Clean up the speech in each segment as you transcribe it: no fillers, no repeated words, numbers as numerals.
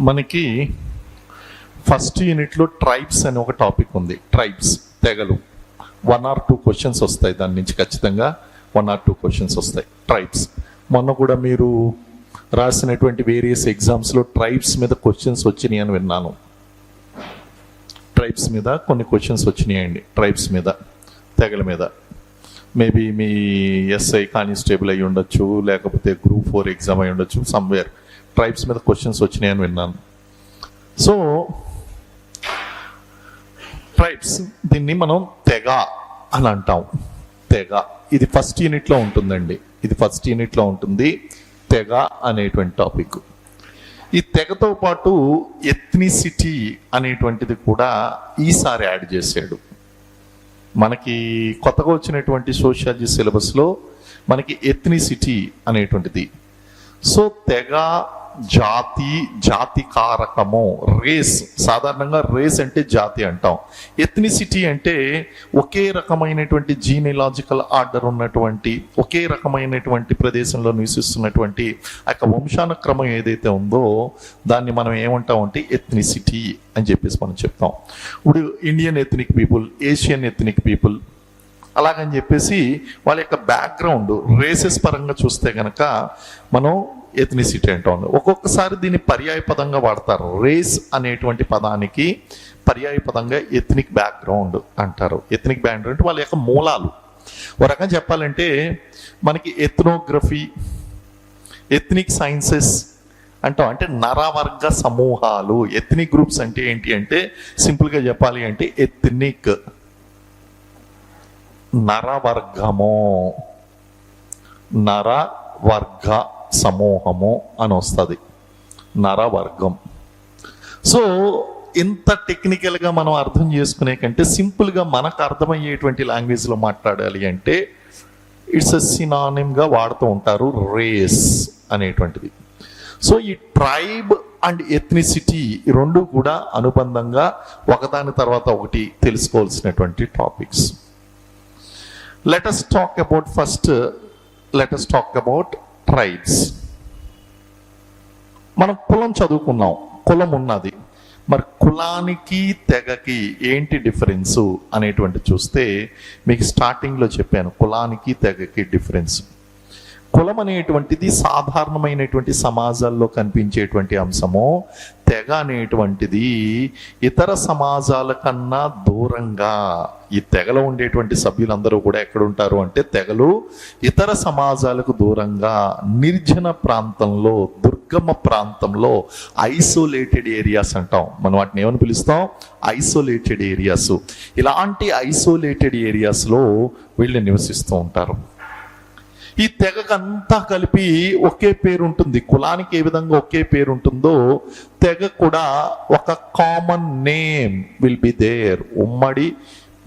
మనకి ఫస్ట్ యూనిట్లో ట్రైబ్స్ అని ఒక టాపిక్ ఉంది. ట్రైబ్స్, తెగలు. 1 or 2 క్వశ్చన్స్ వస్తాయి దాని నుంచి, ఖచ్చితంగా 1 or 2 క్వశ్చన్స్ వస్తాయి. ట్రైబ్స్ మొన్న కూడా మీరు రాసినటువంటి వేరియస్ ఎగ్జామ్స్లో ట్రైబ్స్ మీద క్వశ్చన్స్ వచ్చినాయి అని విన్నాను. ట్రైబ్స్ మీద కొన్ని క్వశ్చన్స్ వచ్చినాయండి. ట్రైబ్స్ మీద, తెగల మీద. మేబీ మీ ఎస్ఐ కానిస్టేబుల్ అయి ఉండొచ్చు, లేకపోతే గ్రూప్ 4 ఎగ్జామ్ అయి ఉండొచ్చు. సమ్వేర్ ట్రైబ్స్ మీద క్వశ్చన్స్ వచ్చినాయి అని విన్నాను. సో ట్రైబ్స్, దీన్ని మనం తెగ అని అంటాం. తెగ ఇది ఫస్ట్ యూనిట్లో ఉంటుందండి. ఇది ఫస్ట్ యూనిట్లో ఉంటుంది, తెగ అనేటువంటి టాపిక్. ఈ తెగతో పాటు ఎథ్నిసిటీ అనేటువంటిది కూడా ఈసారి యాడ్ చేశాడు. మనకి కొత్తగా వచ్చినటువంటి సోషియాలజీ సిలబస్లో మనకి ఎథ్నిసిటీ అనేటువంటిది. సో తెగ, జాతి, జాతి కారకము, రేస్. సాధారణంగా రేస్ అంటే జాతి అంటాం. ఎథ్నిసిటీ అంటే ఒకే రకమైనటువంటి జీనియలాజికల్ ఆర్డర్ ఉన్నటువంటి, ఒకే రకమైనటువంటి ప్రదేశంలో నివసిస్తున్నటువంటి ఆ యొక్క వంశానుక్రమం ఏదైతే ఉందో దాన్ని మనం ఏమంటాం అంటే ఎథ్నిసిటీ అని చెప్పేసి మనం చెప్తాం. ఇప్పుడు Indian ethnic people, Asian ethnic people, అలాగని చెప్పేసి వాళ్ళ యొక్క బ్యాక్గ్రౌండ్ రేసెస్ పరంగా చూస్తే కనుక మనం ఎథ్నిసిటీ అంటాం. ఒక్కొక్కసారి దీన్ని పర్యాయ పదంగా వాడతారు. రేస్ అనేటువంటి పదానికి పర్యాయ పదంగా ఎథ్నిక్ బ్యాక్గ్రౌండ్ అంటారు. ఎథ్నిక్ బ్యాక్గ్రౌండ్ అంటే వాళ్ళ యొక్క మూలాలు. ఒక రకంగా చెప్పాలంటే మనకి ఎథ్నోగ్రఫీ, ఎథ్నిక్ సైన్సెస్ అంటాం. అంటే నరవర్గ సమూహాలు. ఎథ్నిక్ గ్రూప్స్ అంటే ఏంటి అంటే సింపుల్గా చెప్పాలి అంటే ఎథ్నిక్ నరవర్గము, నరవర్గ సమూహము అని వస్తుంది, నరవర్గం. సో ఇంత టెక్నికల్గా మనం అర్థం చేసుకునే కంటే సింపుల్గా మనకు అర్థమయ్యేటువంటి లాంగ్వేజ్లో మాట్లాడాలి అంటే ఇట్స్ ఎ సినానిమ్గా వాడుతూ ఉంటారు రేస్ అనేటువంటిది. సో ఈ ట్రైబ్ అండ్ ఎథ్నిసిటీ ఈ రెండు కూడా అనుబంధంగా ఒకదాని తర్వాత ఒకటి తెలుసుకోవాల్సినటువంటి topics. Let us talk about tribes. మనం కులం చదువుకున్నాం, కులం ఉన్నది. మరి కులానికి తెగకి ఏంటి డిఫరెన్సు అనేటువంటి చూస్తే మీకు స్టార్టింగ్లో చెప్పాను, కులానికి తెగకి డిఫరెన్స్. కులం అనేటువంటిది సాధారణమైనటువంటి సమాజాల్లో కనిపించేటువంటి అంశము. తెగ అనేటువంటిది ఇతర సమాజాల కన్నా దూరంగా, ఈ తెగలో ఉండేటువంటి సభ్యులందరూ కూడా ఎక్కడ ఉంటారు అంటే తెగలు ఇతర సమాజాలకు దూరంగా, నిర్జన ప్రాంతంలో, దుర్గమ ప్రాంతంలో, ఐసోలేటెడ్ ఏరియాస్ అంటాం. మనం వాటిని ఏమని పిలుస్తాం? Isolated areas. ఇలాంటి ఐసోలేటెడ్ ఏరియాస్లో వీళ్ళు నివసిస్తూ ఉంటారు. ఈ తెగకంతా కలిపి ఒకే పేరు ఉంటుంది. కులానికి ఏ విధంగా ఒకే పేరు ఉంటుందో తెగ కూడా ఒక common name will be there. ఉమ్మడి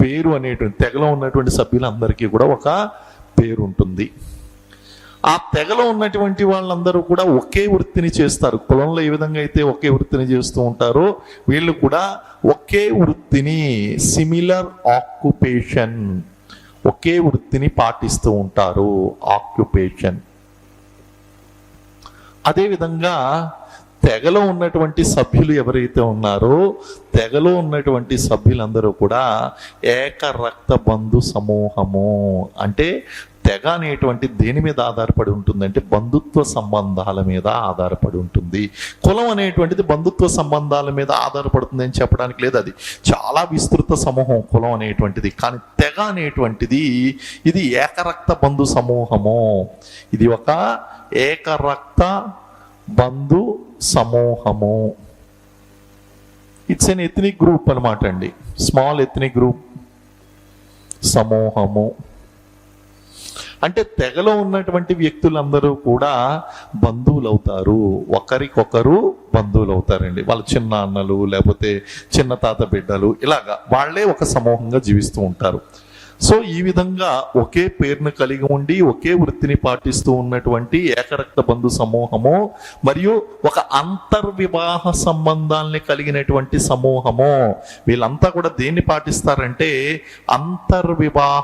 పేరు అనేటువంటి, తెగలో ఉన్నటువంటి సభ్యులందరికీ కూడా ఒక పేరు ఉంటుంది. ఆ తెగలో ఉన్నటువంటి వాళ్ళందరూ కూడా ఒకే వృత్తిని చేస్తారు. కులంలో ఏ విధంగా అయితే ఒకే వృత్తిని చేస్తూ ఉంటారో వీళ్ళు కూడా ఒకే వృత్తిని, సిమిలర్ ఆక్యుపేషన్, ఒకే వృత్తిని పాటిస్తూ ఉంటారు, ఆక్యుపేషన్. అదేవిధంగా తెగలో ఉన్నటువంటి సభ్యులు ఎవరైతే ఉన్నారో తెగలో ఉన్నటువంటి సభ్యులందరూ కూడా ఏకరక్త బంధు సమూహము. అంటే తెగ అనేటువంటి దేని మీద ఆధారపడి ఉంటుందంటే బంధుత్వ సంబంధాల మీద ఆధారపడి ఉంటుంది. కులం అనేటువంటిది బంధుత్వ సంబంధాల మీద ఆధారపడుతుంది అని చెప్పడానికి లేదు. అది చాలా విస్తృత సమూహం కులం అనేటువంటిది. కానీ తెగ అనేటువంటిది ఇది ఏకరక్త బంధు సమూహము. ఇది ఒక ఏకరక్త బంధు సమూహము. ఇట్స్ ఎన్ ఎథ్నిక్ గ్రూప్ అనమాట అండి. స్మాల్ ఎథ్నిక్ గ్రూప్, సమూహము. అంటే తెగలో ఉన్నటువంటి వ్యక్తులందరూ కూడా బంధువులు అవుతారు, ఒకరికొకరు బంధువులు అవుతారండి. వాళ్ళ చిన్న అన్నలు, లేకపోతే చిన్న తాత బిడ్డలు, ఇలాగా వాళ్ళే ఒక సమూహంగా జీవిస్తూ ఉంటారు. సో ఈ విధంగా ఒకే పేరును కలిగి ఉండి ఒకే వృత్తిని పాటిస్తూ ఉన్నటువంటి ఏకరక్త బంధు సమూహము మరియు ఒక అంతర్వివాహ సంబంధాలని కలిగినటువంటి సమూహము. వీళ్ళంతా కూడా దేన్ని పాటిస్తారంటే అంతర్వివాహ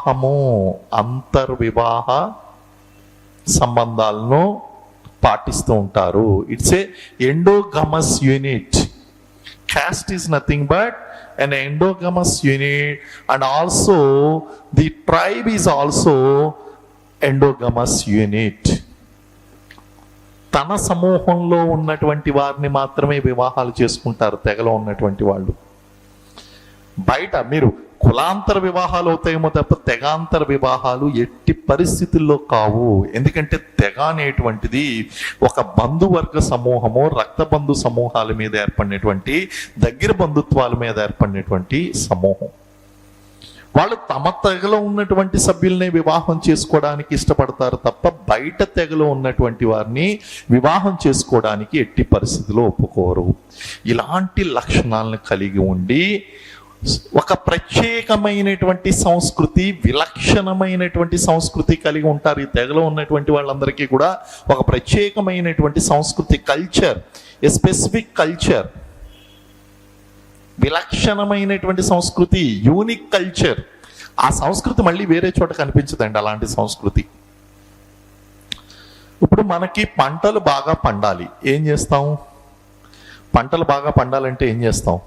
సంబంధాలను పాటిస్తూ ఉంటారు. It's a endogamous unit. Caste is nothing but an endogamous unit, and also the tribe is also endogamous unit. తన సమూహంలో ఉన్నటువంటి వారిని మాత్రమే వివాహాలు చేసుకుంటారు తెగలో ఉన్నటువంటి వాళ్ళు. బయట మీరు కులాంతర వివాహాలు అవుతాయేమో తప్ప తెగాంతర వివాహాలు ఎట్టి పరిస్థితుల్లో కావు. ఎందుకంటే తెగ అనేటువంటిది ఒక బంధువర్గ సమూహము, రక్త బంధు సమూహాల మీద ఏర్పడినటువంటి, దగ్గర బంధుత్వాల మీద ఏర్పడినటువంటి సమూహం. వాళ్ళు తమ తెగలో ఉన్నటువంటి సభ్యుల్ని వివాహం చేసుకోవడానికి ఇష్టపడతారు తప్ప బయట తెగలో ఉన్నటువంటి వారిని వివాహం చేసుకోవడానికి ఎట్టి పరిస్థితుల్లో ఒప్పుకోరు. ఇలాంటి లక్షణాలను కలిగి ఉండి ఒక ప్రత్యేకమైనటువంటి సంస్కృతి, విలక్షణమైనటువంటి సంస్కృతి కలిగి ఉంటారు. ఈ తెగలో ఉన్నటువంటి వాళ్ళందరికీ కూడా ఒక ప్రత్యేకమైనటువంటి సంస్కృతి, కల్చర్, ఏ స్పెసిఫిక్ కల్చర్, విలక్షణమైనటువంటి సంస్కృతి, యూనిక్ కల్చర్. ఆ సంస్కృతి మళ్ళీ వేరే చోట కనిపించదండి అలాంటి సంస్కృతి. ఇప్పుడు మనకి పంటలు బాగా పండాలి, ఏం చేస్తాం? పంటలు బాగా పండాలంటే ఏం చేస్తాం?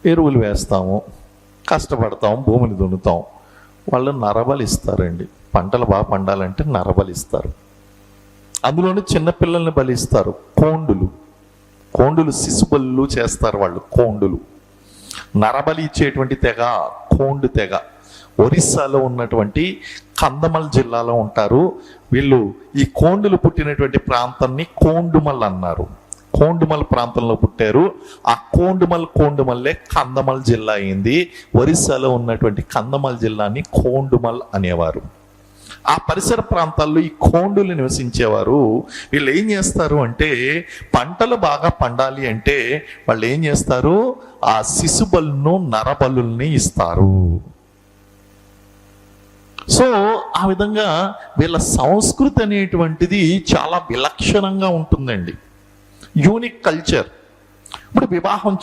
ఎరువులు వేస్తాము, కష్టపడతాం, భూమిని దున్నుతాం. వాళ్ళు నరబలి ఇస్తారండి. పంటలు బాగా పండాలంటే నరబలి ఇస్తారు. అందులోనే చిన్నపిల్లల్ని బలిస్తారు. కోండులు శిశుబలు చేస్తారు వాళ్ళు. కోండులు నరబలి ఇచ్చేటువంటి తెగ కోండు తెగ. ఒరిస్సాలో ఉన్నటువంటి కందమల్ జిల్లాలో ఉంటారు వీళ్ళు. ఈ కోండులు పుట్టినటువంటి ప్రాంతాన్ని కోండుమల్ అన్నారు. కోండుమల్ ప్రాంతంలో పుట్టారు. ఆ కోండుమల్లే కందమల్ జిల్లా అయింది. ఒరిస్సాలో ఉన్నటువంటి కందమల్ జిల్లాని కోండుమల్ అనేవారు. ఆ పరిసర ప్రాంతాల్లో ఈ కోండులు నివసించేవారు. వీళ్ళు ఏం చేస్తారు అంటే, పంటలు బాగా పండాలి అంటే వాళ్ళు ఏం చేస్తారు? ఆ శిశుబలును, నరబలుల్ని ఇస్తారు. సో ఆ విధంగా వీళ్ళ సంస్కృతి అనేటువంటిది చాలా విలక్షణంగా ఉంటుందండి, యూనిక్ కల్చర్. ఇప్పుడు వివాహం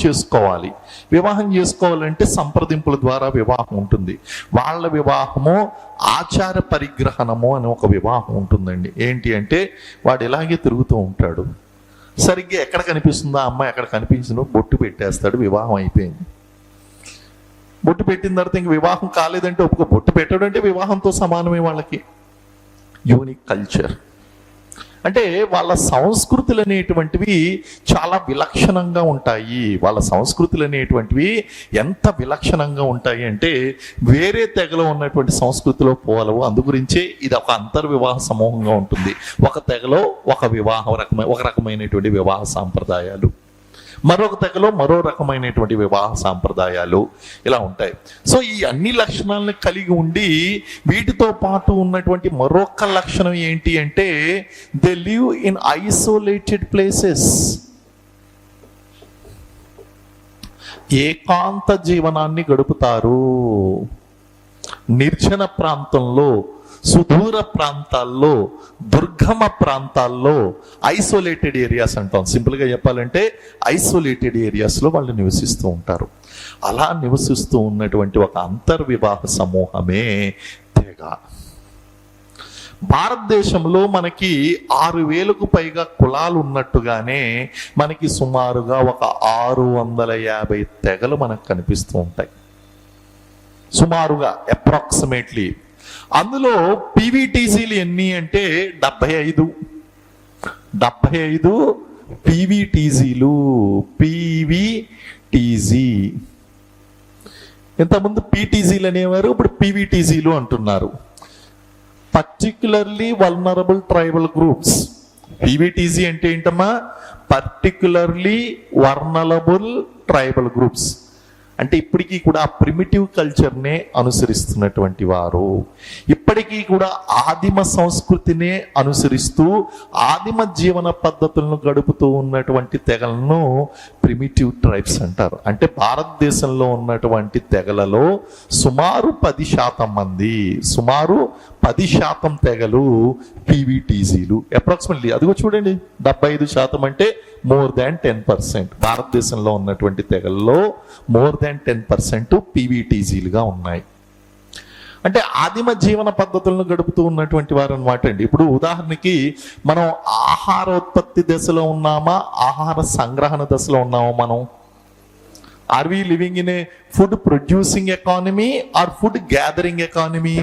చేసుకోవాలంటే సంప్రదింపుల ద్వారా వివాహం ఉంటుంది. వాళ్ళ వివాహము ఆచార పరిగ్రహణము అని ఒక వివాహం ఉంటుందండి. ఏంటి అంటే, వాడు ఇలాగే తిరుగుతూ ఉంటాడు, సరిగ్గా ఎక్కడ కనిపిస్తుందో ఆ అమ్మాయి ఎక్కడ కనిపించిందో బొట్టు పెట్టేస్తాడు, వివాహం అయిపోయింది. బొట్టు పెట్టిన తర్వాత ఇంక వివాహం కాలేదంటే ఒప్పుకో. బొట్టు పెట్టడం అంటే వివాహంతో సమానమే వాళ్ళకి. యూనిక్ కల్చర్ అంటే వాళ్ళ సంస్కృతులు అనేటువంటివి చాలా విలక్షణంగా ఉంటాయి. వాళ్ళ సంస్కృతులు అనేటువంటివి ఎంత విలక్షణంగా ఉంటాయి అంటే వేరే తెగలో ఉన్నటువంటి సంస్కృతిలో పోలవు. అందుగురించే ఇది ఒక అంతర్వివాహ సమూహంగా ఉంటుంది. ఒక తెగలో ఒక రకమైనటువంటి వివాహ సాంప్రదాయాలు, మరొక తెగలో మరో రకమైనటువంటి వివాహ సాంప్రదాయాలు ఇలా ఉంటాయి. సో ఈ అన్ని లక్షణాలను కలిగి ఉండి వీటితో పాటు ఉన్నటువంటి మరొక లక్షణం ఏంటి అంటే, they live in isolated places. ఏకాంత జీవనాన్ని గడుపుతారు. నిర్జన ప్రాంతంలో, సుదూర ప్రాంతాల్లో, దుర్గమ ప్రాంతాల్లో, ఐసోలేటెడ్ ఏరియాస్ అంటాం. సింపుల్గా చెప్పాలంటే ఐసోలేటెడ్ ఏరియాస్లో వాళ్ళు నివసిస్తూ ఉంటారు. అలా నివసిస్తూ ఉన్నటువంటి ఒక అంతర్వివాహ సమూహమే తెగ. భారతదేశంలో మనకి 6,000కు పైగా కులాలు ఉన్నట్టుగానే మనకి సుమారుగా ఒక 650 తెగలు మనకు కనిపిస్తూ ఉంటాయి. సుమారుగా అప్రాక్సిమేట్లీ. అందులో పీవీటీసీలు ఎన్ని అంటే 75 పీవీటీసీలు. పీవీటీసీ ఇంతకుముందు పీటీసీలు అనేవారు, ఇప్పుడు పీవీటీసీలు అంటున్నారు. Particularly vulnerable tribal groups. PVTC అంటే ఏంటమ్మా? Particularly vulnerable tribal groups. అంటే ఇప్పటికీ కూడా ఆ ప్రిమిటివ్ కల్చర్నే అనుసరిస్తున్నటువంటి వారు, ఇప్పటికీ కూడా ఆదిమ సంస్కృతినే అనుసరిస్తూ ఆదిమ జీవన పద్ధతులను గడుపుతూ ఉన్నటువంటి తెగలను ప్రిమిటివ్ ట్రైబ్స్ అంటారు. అంటే భారతదేశంలో ఉన్నటువంటి తెగలలో సుమారు 10% మంది, సుమారు 10% తెగలు పీవీటీసీలు. అప్రాక్సిమేట్లీ అదిగో చూడండి, 75% అంటే మోర్ దాన్ 10%. భారతదేశంలో ఉన్నటువంటి తెగల్లో మోర్ దాన్ 10% పీవీటీసీలుగా ఉన్నాయి. అంటే ఆదిమ జీవన పద్ధతులను గడుపుతూ ఉన్నటువంటి వారు అనమాట అండి. ఇప్పుడు ఉదాహరణకి మనం ఆహారోత్పత్తి దశలో ఉన్నామా, ఆహార సంగ్రహణ దశలో ఉన్నామా? మనం are we living in a food producing economy or food gathering economy?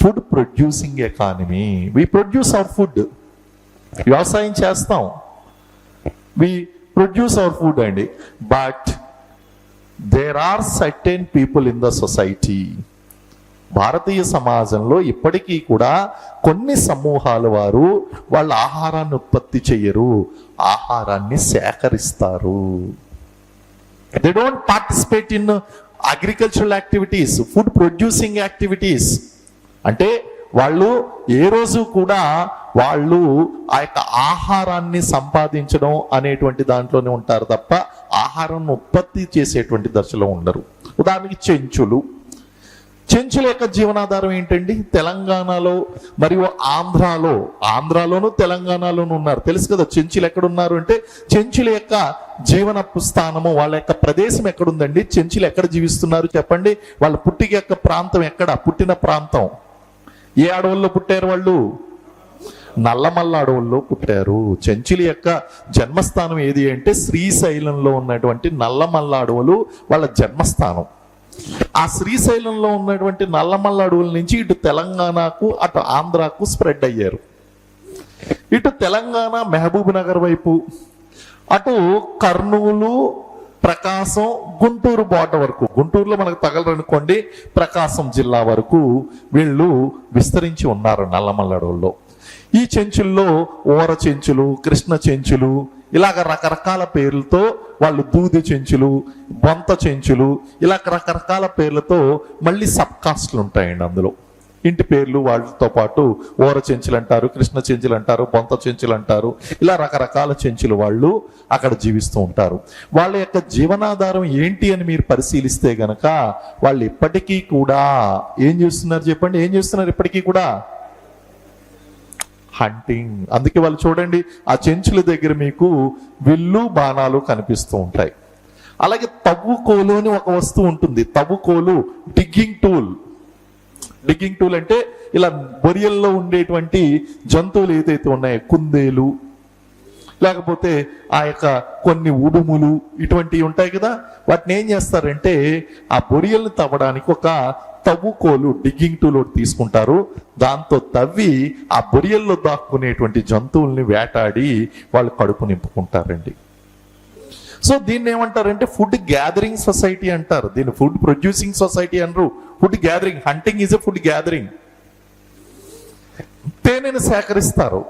Food producing economy. We produce our food. వ్యవసాయం చేస్తాం, వి ప్రొడ్యూస్ అవర్ ఫుడ్ అండి. But there are certain people in the society. భారతీయ సమాజంలో ఇప్పటికీ కూడా కొన్ని సమూహాల వారు వాళ్ళ ఆహారాన్ని ఉత్పత్తి చేయరు, ఆహారాన్ని సేకరిస్తారు. They don't participate in agricultural activities, food producing activities. అంటే వాళ్ళు ఏ రోజు కూడా వాళ్ళు ఆ యొక్క ఆహారాన్ని సంపాదించడం అనేటువంటి దాంట్లోనే ఉంటారు తప్ప ఆహారాన్ని ఉత్పత్తి చేసేటువంటి దశలో ఉండరు. ఉదాహరణకి చెంచుల యొక్క జీవనాధారం ఏంటండి? తెలంగాణలో మరియు ఆంధ్రాలోను తెలంగాణలోను ఉన్నారు. తెలుసు కదా చెంచులు ఎక్కడున్నారు అంటే, చెంచుల యొక్క జీవన స్థానము, వాళ్ళ యొక్క ప్రదేశం ఎక్కడుందండి? చెంచులు ఎక్కడ జీవిస్తున్నారు చెప్పండి? వాళ్ళ పుట్టిక యొక్క ప్రాంతం ఎక్కడ? పుట్టిన ప్రాంతం ఏ అడవుల్లో పుట్టారు వాళ్ళు? నల్లమల్ల అడవుల్లో పుట్టారు. చెంచుల యొక్క జన్మస్థానం ఏది అంటే శ్రీశైలంలో ఉన్నటువంటి నల్లమల్ల అడవులు వాళ్ళ జన్మస్థానం. ఆ శ్రీశైలంలో ఉన్నటువంటి నల్లమల్ల అడవుల నుంచి ఇటు తెలంగాణకు అటు ఆంధ్రాకు స్ప్రెడ్ అయ్యారు. ఇటు తెలంగాణ మహబూబ్ నగర్ వైపు, అటు కర్నూలు, ప్రకాశం, గుంటూరు బార్డర్ వరకు, గుంటూరులో మనకు తగలరనుకోండి, ప్రకాశం జిల్లా వరకు వీళ్ళు విస్తరించి ఉన్నారు నల్లమల్ల అడవుల్లో. ఈ చెంచుల్లో ఓర చెంచులు, కృష్ణ చెంచులు, ఇలాగ రకరకాల పేర్లతో వాళ్ళు, దూది చెంచులు, బొంత చెంచులు, ఇలా రకరకాల పేర్లతో మళ్ళీ సబ్ కాస్ట్లు ఉంటాయండి. అందులో ఇంటి పేర్లు వాళ్ళతో పాటు ఓర చెంచులు అంటారు, కృష్ణ చెంచులు అంటారు, బొంత చెంచులు అంటారు, ఇలా రకరకాల చెంచులు వాళ్ళు అక్కడ జీవిస్తూ ఉంటారు. వాళ్ళ యొక్క జీవనాధారం ఏంటి అని మీరు పరిశీలిస్తే గనక వాళ్ళు ఇప్పటికీ కూడా ఏం చేస్తున్నారు చెప్పండి? ఏం చేస్తున్నారు ఇప్పటికీ కూడా? హంటింగ్. అందుకే వాళ్ళు చూడండి, ఆ చెంచుల దగ్గర మీకు విల్లు, బాణాలు కనిపిస్తూ ఉంటాయి. అలాగే తవ్వుకోలు అని ఒక వస్తువు ఉంటుంది. తవ్వుకోలు డిగ్గింగ్ టూల్. డిగ్గింగ్ టూల్ అంటే ఇలా బొరియల్లో ఉండేటువంటి జంతువులు ఏదైతే ఉన్నాయో, కుందేలు, లేకపోతే ఆ యొక్క కొన్ని ఉడుములు, ఇటువంటివి ఉంటాయి కదా, వాటిని ఏం చేస్తారంటే ఆ బొరియల్ని తవ్వడానికి ఒక తవ్వుకోలు, డిగ్గింగ్ టూల్ ఒకటి తీసుకుంటారు. దాంతో తవ్వి ఆ బొరియల్లో దాక్కునేటువంటి జంతువుల్ని వేటాడి వాళ్ళు కడుపు నింపుకుంటారండి. సో దీన్ని ఏమంటారంటే ఫుడ్ గ్యాదరింగ్ సొసైటీ అంటారు. దీన్ని ఫుడ్ ప్రొడ్యూసింగ్ సొసైటీ అనరు, food gathering. Hunting is a food gathering. తేనెని సేకరిస్తారు.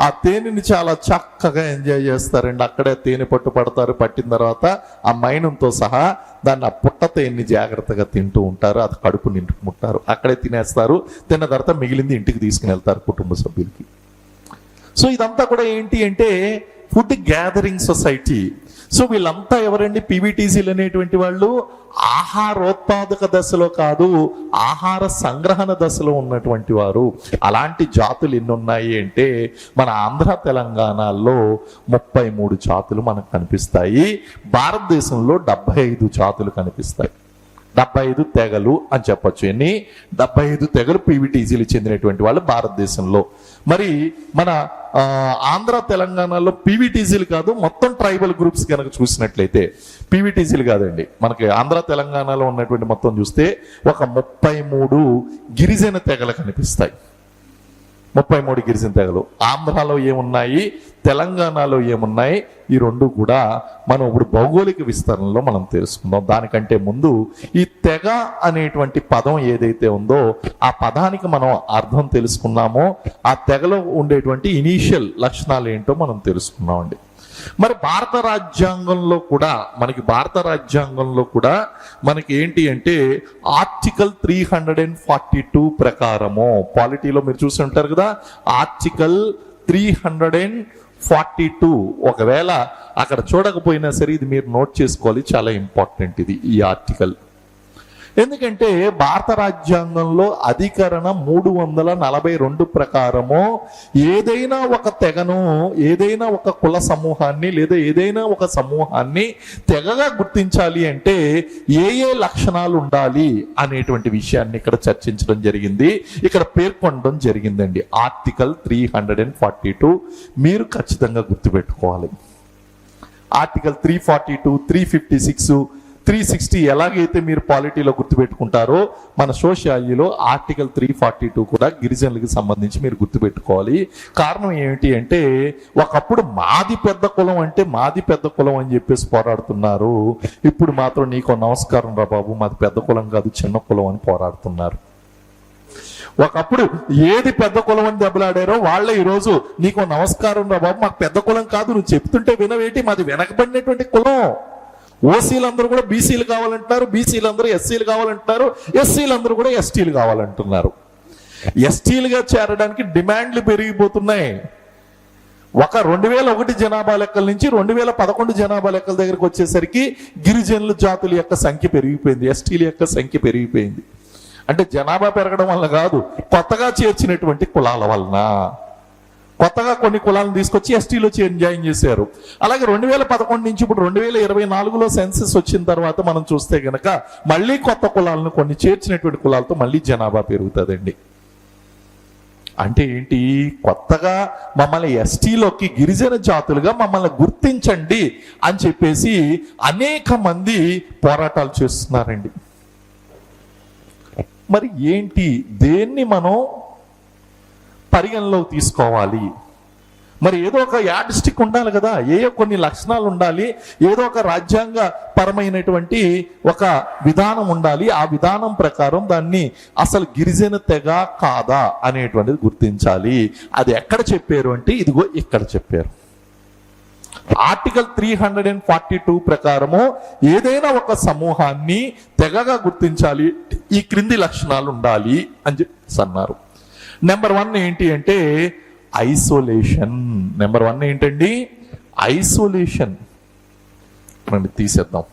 ఆ తేనెని చాలా చక్కగా ఎంజాయ్ చేస్తారండి. అక్కడే తేనె పట్టు పడతారు. పట్టిన తర్వాత ఆ మైనంతో సహా దాన్ని, ఆ పుట్ట తేనెని జాగ్రత్తగా తింటూ ఉంటారు. అది కడుపు నింపుకుంటారు, అక్కడే తినేస్తారు. తిన్న తర్వాత మిగిలింది ఇంటికి తీసుకుని వెళ్తారు కుటుంబ సభ్యులకి. సో ఇదంతా కూడా ఏంటి అంటే ఫుడ్ గ్యాదరింగ్ సొసైటీ. సో వీళ్ళంతా ఎవరండి? పీవీటీసీలు అనేటువంటి వాళ్ళు ఆహారోత్పాదక దశలో కాదు, ఆహార సంగ్రహణ దశలో ఉన్నటువంటి వారు. అలాంటి జాతులు ఎన్ని ఉన్నాయి అంటే మన ఆంధ్ర తెలంగాణలో 33 జాతులు మనకు కనిపిస్తాయి. భారతదేశంలో 75 జాతులు కనిపిస్తాయి. 75 తెగలు అని చెప్పొచ్చు. ఎన్ని? 75 తెగలు పీవీటీసీలు చెందినటువంటి వాళ్ళు భారతదేశంలో. మరి మన ఆంధ్ర తెలంగాణలో పీవీటీసీలు కాదు, మొత్తం ట్రైబల్ గ్రూప్స్ కనుక చూసినట్లయితే, పీవీటీసీలు కాదండి, మనకి ఆంధ్ర తెలంగాణలో ఉన్నటువంటి మొత్తం చూస్తే ఒక 33 గిరిజన తెగలు కనిపిస్తాయి. 33 గిరిజన తెగలు. ఆంధ్రాలో ఏమున్నాయి, తెలంగాణలో ఏమున్నాయి, ఈ రెండు కూడా మనం ఇప్పుడు భౌగోళిక విస్తరణలో మనం తెలుసుకుందాం. దానికంటే ముందు ఈ తెగ అనేటువంటి పదం ఏదైతే ఉందో ఆ పదానికి మనం అర్థం తెలుసుకున్నామో, ఆ తెగలో ఉండేటువంటి ఇనీషియల్ లక్షణాలు ఏంటో మనం తెలుసుకున్నామండి. మరి భారత రాజ్యాంగంలో కూడా మనకి ఏంటి అంటే ఆర్టికల్ 342 ప్రకారము, పాలిటీలో మీరు చూసి ఉంటారు కదా, ఆర్టికల్ 342. ఒకవేళ అక్కడ చూడకపోయినా సరే ఇది మీరు నోట్ చేసుకోవాలి, చాలా ఇంపార్టెంట్ ఇది. ఈ ఆర్టికల్ ఎందుకంటే భారత రాజ్యాంగంలో అధికరణ 342 ప్రకారము ఏదైనా ఒక తెగను, ఏదైనా ఒక కుల సమూహాన్ని లేదా ఏదైనా ఒక సమూహాన్ని తెగగా గుర్తించాలి అంటే ఏ ఏ లక్షణాలు ఉండాలి అనేటువంటి విషయాన్ని ఇక్కడ చర్చించడం జరిగింది, ఇక్కడ పేర్కొనడం జరిగిందండి. ఆర్టికల్ 342 మీరు ఖచ్చితంగా గుర్తుపెట్టుకోవాలి. ఆర్టికల్ 342, 356, 360 ఎలాగైతే మీరు పాలిటీలో గుర్తుపెట్టుకుంటారో మన సోషియాలజీలో ఆర్టికల్ 342 కూడా గిరిజనులకు సంబంధించి మీరు గుర్తుపెట్టుకోవాలి. కారణం ఏమిటి అంటే ఒకప్పుడు మాది పెద్ద కులం అంటే మాది పెద్ద కులం అని చెప్పేసి పోరాడుతున్నారు. ఇప్పుడు మాత్రం నీకు నమస్కారం రా బాబు, మాది పెద్ద కులం కాదు చిన్న కులం అని పోరాడుతున్నారు. ఒకప్పుడు ఏది పెద్ద కులం అని దెబ్బలాడారో వాళ్ళే ఈరోజు నీకు నమస్కారం రా బాబు, మాకు పెద్ద కులం కాదు, నువ్వు చెప్తుంటే వినవేటి, మాది వెనకబడినటువంటి కులం. ఓసీలందరూ కూడా బీసీలు కావాలంటున్నారు, బీసీలందరూ ఎస్సీలు కావాలంటున్నారు, ఎస్సీలందరూ కూడా ఎస్టీలు కావాలంటున్నారు. ఎస్టీలుగా చేరడానికి డిమాండ్లు పెరిగిపోతున్నాయి. ఒక 2001 జనాభా లెక్కల నుంచి 2011 జనాభా లెక్కల దగ్గరకు వచ్చేసరికి గిరిజనుల జాతుల యొక్క సంఖ్య పెరిగిపోయింది, ఎస్టీల యొక్క సంఖ్య పెరిగిపోయింది. అంటే జనాభా పెరగడం వల్ల కాదు, కొత్తగా చేర్చినటువంటి కులాల వలన. కొత్తగా కొన్ని కులాలను తీసుకొచ్చి ఎస్టీలో జాయిన్ చేశారు. అలాగే 2011 నుంచి ఇప్పుడు 2024లో సెన్సస్ వచ్చిన తర్వాత మనం చూస్తే గనక మళ్ళీ కొత్త కులాలను కొన్ని చేర్చినటువంటి కులాలతో మళ్ళీ జనాభా పెరుగుతుందండి. అంటే ఏంటి, కొత్తగా మమ్మల్ని ఎస్టీలోకి గిరిజన జాతులుగా మమ్మల్ని గుర్తించండి అని చెప్పేసి అనేక మంది పోరాటాలు చేస్తున్నారండి. మరి ఏంటి, దేన్ని మనం పరిగణలోకి తీసుకోవాలి? మరి ఏదో ఒక యాడ్స్టిక్ ఉండాలి కదా, ఏదో కొన్ని లక్షణాలు ఉండాలి, ఏదో ఒక రాజ్యాంగ పరమైనటువంటి ఒక విధానం ఉండాలి. ఆ విధానం ప్రకారం దాన్ని అసలు గిరిజన తెగ కాదా అనేటువంటిది గుర్తించాలి. అది ఎక్కడ చెప్పారు అంటే ఇదిగో ఇక్కడ చెప్పారు. ఆర్టికల్ 342 ప్రకారము ఏదైనా ఒక సమూహాన్ని తెగగా గుర్తించాలి, ఈ క్రింది లక్షణాలు ఉండాలి అని చెప్పి అన్నారు. నెంబర్ 1 ఏంటి అంటే ఐసోలేషన్. నెంబర్ 1 ఏంటండి, ఐసోలేషన్. తీసేద్దాం.